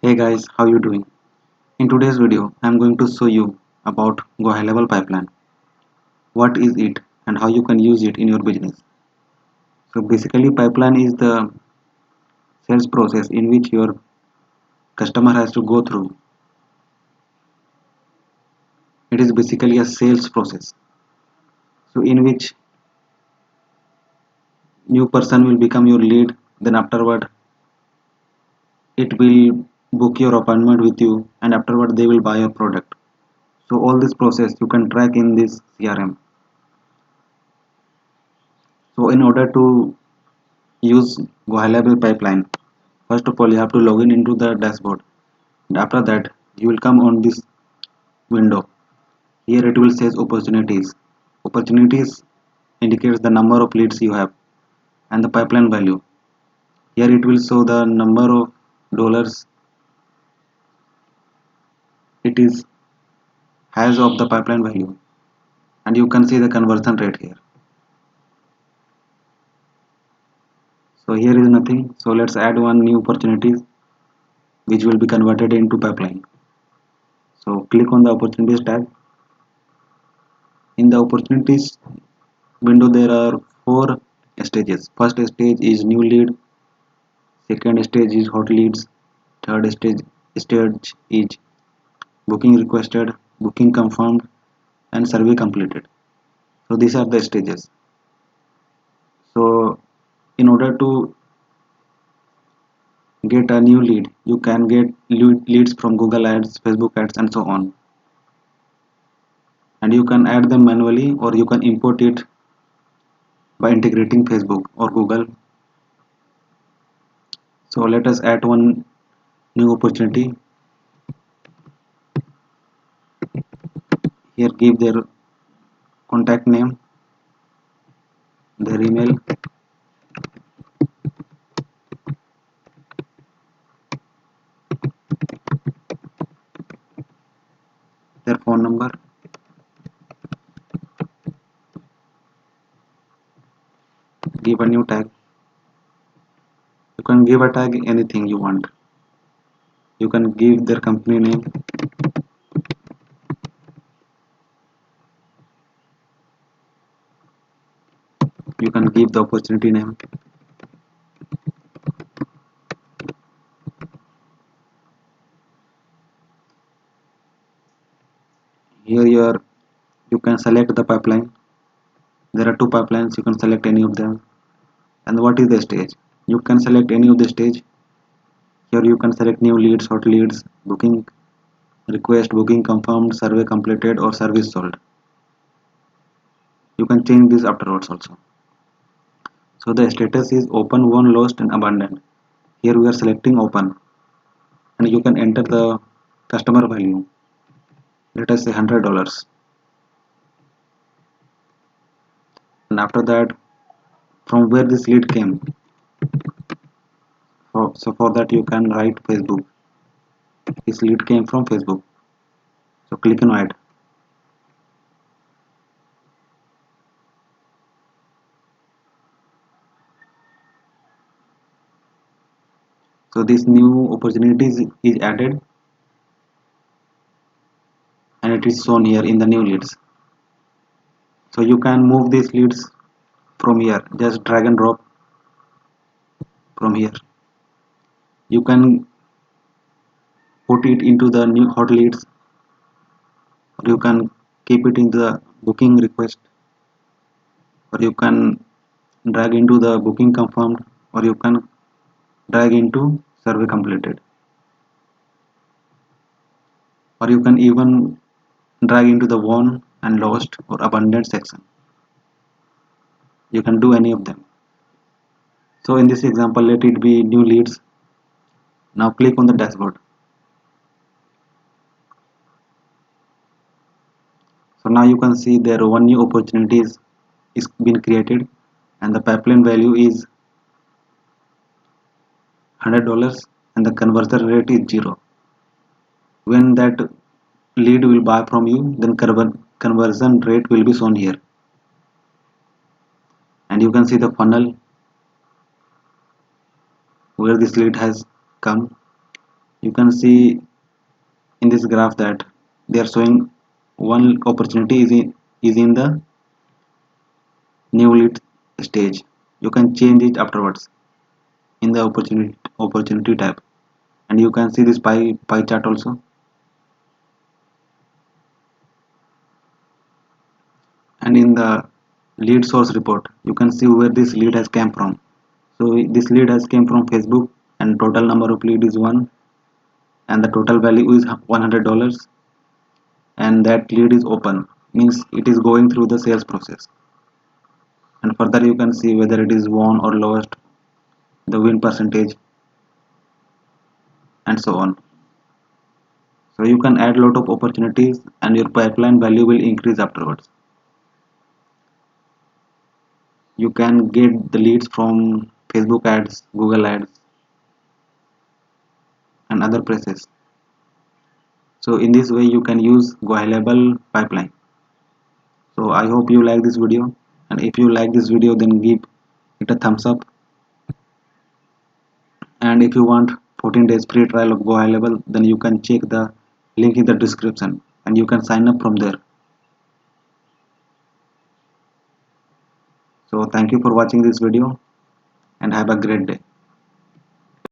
Hey guys, how you doing? In today's video, I am going to show you about Go High Level Pipeline. What is it and how you can use it in your business. So basically pipeline is the sales process in which your customer has to go through. It is basically a sales process. So in which new person will become your lead, then afterward it will book your appointment with you and afterward they will buy your product. So all this process you can track in this CRM. So in order to use Go High Level Pipeline, first of all you have to log in into the dashboard. And after that you will come on this window. Here it will says opportunities. Opportunities indicates the number of leads you have and the pipeline value. Here it will show the number of dollars it is has of the pipeline value, and you can see the conversion rate here. So here is nothing. So let's add one new opportunity which will be converted into pipeline. So click on the opportunities tab. In the opportunities window there are four stages. First stage is new lead, second stage is hot leads, third stage is booking requested, booking confirmed, and survey completed. So these are the stages. So in order to get a new lead, you can get leads from Google Ads, Facebook Ads, and so on. And you can add them manually or you can import it by integrating Facebook or Google. So let us add one new opportunity. Here give their contact name, their email, their phone number. Give a new tag. You can give a tag anything you want. You can give their company name. You can give the opportunity name. Here you can select the pipeline. There are two pipelines. You can select any of them. And what is the stage? You can select any of the stage. Here you can select new leads, hot leads, booking request, booking confirmed, survey completed, or service sold. You can change this afterwards also. So the status is open, won, lost, and abandoned. Here we are selecting open, and you can enter the customer value. Let us say $100. And after that, from where this lead came. So for that you can write Facebook. This lead came from Facebook. So click on add. So this new opportunities is added and it is shown here in the new leads. So you can move these leads from here. Just drag and drop from here. You can put it into the new hot leads, or you can keep it in the booking request, or you can drag into the booking confirmed, or you can drag into survey completed, or you can even drag into the won and lost or abandoned section. You can do any of them. So in this example, let it be new leads. Now click on the dashboard. So now you can see there one new opportunity is been created and the pipeline value is $100 and the conversion rate is 0. When that lead will buy from you, then conversion rate will be shown here. And you can see the funnel where this lead has come. You can see in this graph that they are showing one opportunity is in the new lead stage. You can change it afterwards in the opportunity tab, and you can see this pie chart also. And in the lead source report, you can see where this lead has came from. So this lead has came from Facebook, and total number of lead is 1, and the total value is $100, and that lead is open, means it is going through the sales process. And further you can see whether it is won or lost, the win percentage, and so on. So you can add lot of opportunities and your pipeline value will increase afterwards. You can get the leads from Facebook ads, Google ads, and other places. So in this way you can use GoHighLevel pipeline. So I hope you like this video, and if you like this video then give it a thumbs up, and if you want 14 days free trial of GoHighLevel, then you can check the link in the description and you can sign up from there. So thank you for watching this video and have a great day.